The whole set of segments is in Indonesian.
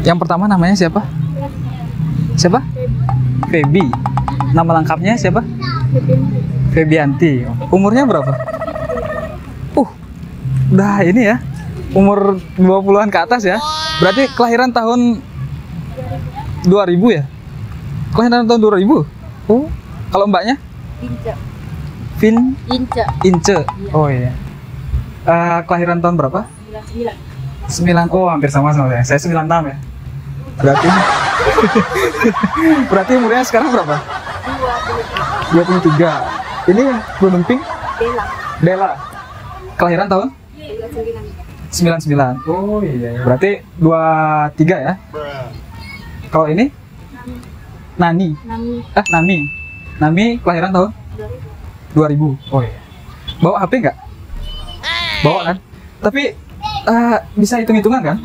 Yang pertama namanya siapa? Siapa? Feby. Nama lengkapnya siapa? Febianti. Umurnya berapa? Udah ini ya. Umur 20-an ke atas ya. Berarti kelahiran tahun 2000 ya? Kelahiran tahun 2000? Oh, kalau mbaknya? Ince. Oh iya. Kelahiran tahun berapa? 9. Oh, hampir sama saya. Saya 96 ya. Berarti berarti umurnya sekarang berapa? 23. Ini Gunung Pink? Bella. Kelahiran tahun? 99. Oh iya. Berarti 23 ya? Kalau ini? Nani. Nami kelahiran tahun? 2000. Oh iya. Bawa HP nggak? Bawa kan? Tapi bisa hitung-hitungan kan?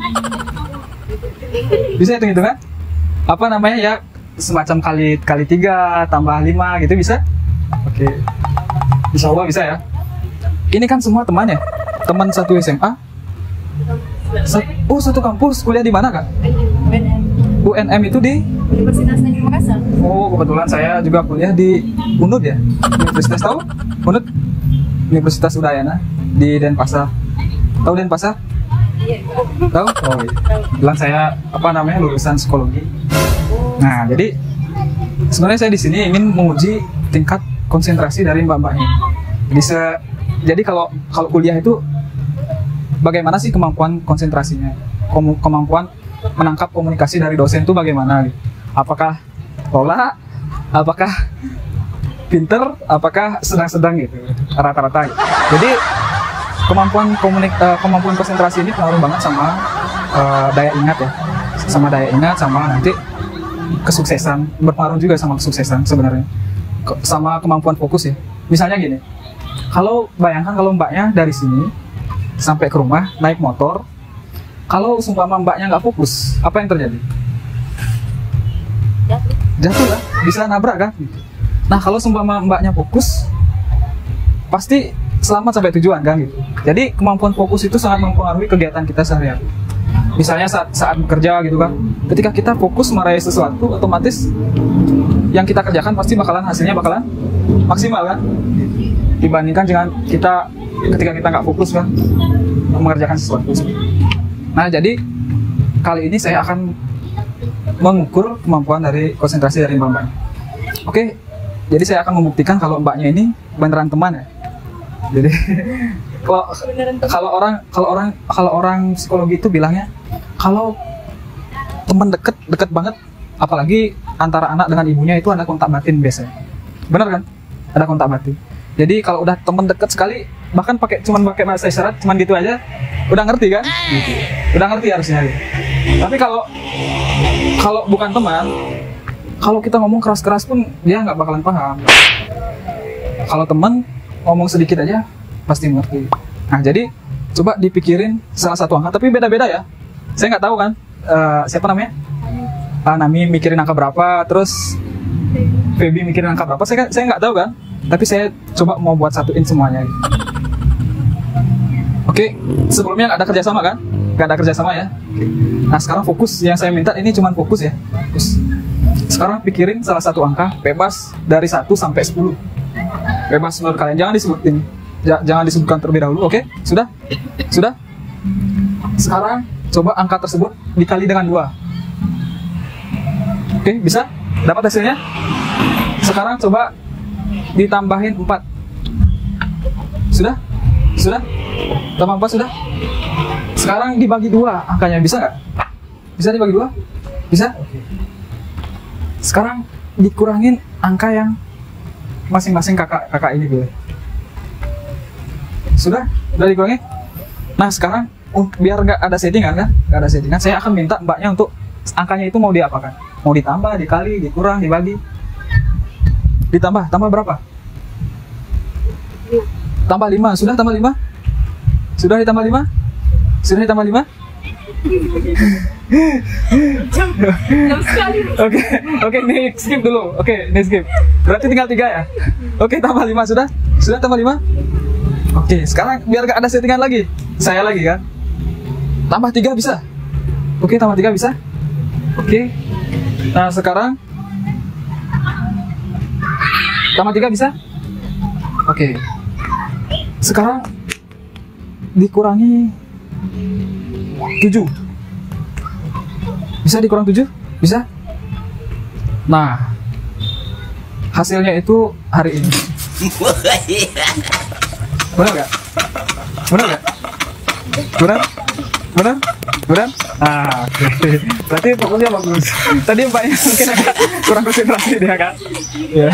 Bisa hitung-hitungan? Apa namanya ya? Semacam kali 3 tambah 5 gitu bisa? Oke. Insya Allah bisa ya. Ini kan semua teman ya? Teman satu SMA? Oh, satu kampus. Kuliah di mana kak? UNM itu di? Universitas Negeri Makassar. Oh, kebetulan saya juga kuliah di UNUD ya. Universitas tahu? UNUD? Universitas Udayana di Denpasar. Tahu Denpasar? Iya. Tahu? Oh iya. Kebetulan saya lulusan psikologi. Nah, jadi sebenarnya saya di sini ingin menguji tingkat konsentrasi dari mbak-mbak ini. Jadi kalau kuliah itu bagaimana sih kemampuan konsentrasinya? Kemampuan menangkap komunikasi dari dosen itu bagaimana? Apakah pola? Apakah pinter? Apakah sedang-sedang gitu? Rata-rata. Gitu. Jadi kemampuan konsentrasi ini pengaruh banget sama daya ingat ya. Sama daya ingat, sama nanti kesuksesan. Berpengaruh juga sama kesuksesan sebenarnya. Sama kemampuan fokus ya. Misalnya gini, bayangkan kalau mbaknya dari sini sampai ke rumah naik motor, kalau sumpama mbaknya nggak fokus, apa yang terjadi? Jatuh lah, bisa nabrak kan? Nah kalau sumpama mbaknya fokus, pasti selamat sampai tujuan kan gitu. Jadi kemampuan fokus itu sangat mempengaruhi kegiatan kita sehari-hari. Misalnya saat bekerja gitu kan, ketika kita fokus meraih sesuatu, otomatis yang kita kerjakan pasti hasilnya bakalan maksimal kan? Dibandingkan dengan ketika kita nggak fokus kan mengerjakan sesuatu. Nah jadi kali ini saya akan mengukur kemampuan dari konsentrasi dari mbak-mbak. Oke, jadi saya akan membuktikan kalau mbaknya ini beneran teman ya. Jadi kalau orang psikologi itu bilangnya kalau teman deket banget, apalagi antara anak dengan ibunya itu ada kontak batin biasanya. Benar kan? Ada kontak batin. Jadi kalau udah teman deket sekali, bahkan cuman pakai bahasa isyarat, cuman gitu aja, udah ngerti kan? Gitu. Udah ngerti harusnya. Tapi kalau bukan teman, kalau kita ngomong keras-keras pun dia nggak bakalan paham. Kalau teman ngomong sedikit aja pasti ngerti. Nah jadi coba dipikirin salah satu angka, tapi beda-beda ya. Saya nggak tahu kan siapa namanya? Nami mikirin angka berapa, terus Feby mikirin angka berapa. Saya nggak tahu kan. Tapi saya coba mau buat satuin semuanya. Oke, sebelumnya nggak ada kerjasama kan? Nggak ada kerjasama ya. Oke. Nah sekarang fokus, yang saya minta ini cuma fokus ya. Fokus. Sekarang pikirin salah satu angka, bebas dari 1 sampai 10. Bebas menurut kalian, jangan disebutin. Jangan disebutkan terlebih dahulu, oke? Sudah? Sudah? Sekarang coba angka tersebut dikali dengan 2. Oke, bisa? Dapat hasilnya? Sekarang coba ditambahin 4. Sudah? Sudah? Tambah 4 sudah? Sekarang dibagi 2 angkanya, bisa nggak? Bisa dibagi 2? Bisa? Sekarang dikurangin angka yang masing-masing kakak ini pilih. Sudah? Udah dikurangin? Nah sekarang biar nggak ada settingan kan? Nggak ada settingan, saya akan minta mbaknya untuk angkanya itu mau diapakan? Mau ditambah, dikali, dikurang, dibagi? Ditambah, tambah berapa? Tambah 5, sudah tambah 5? Sudah ditambah 5? Sudah ditambah 5? Oke, nih skip dulu. Oke, nih skip. Berarti tinggal 3 ya? Oke, tambah 5 sudah? Sudah tambah 5? Oke, sekarang biar gak ada settingan lagi. Saya lagi kan? Tambah 3 bisa? Oke, tambah 3 bisa? Oke. Nah, sekarang tambah 3 bisa? Oke. Sekarang dikurangi 7. Bisa dikurang 7? Bisa? Nah, hasilnya itu hari ini. Benar nggak? Benar nggak? Benar? Benar? Benar? Ah, oke. Berarti fokusnya bagus. Tadi mbaknya mungkin agak kurang konsentrasi dia kan? Ya.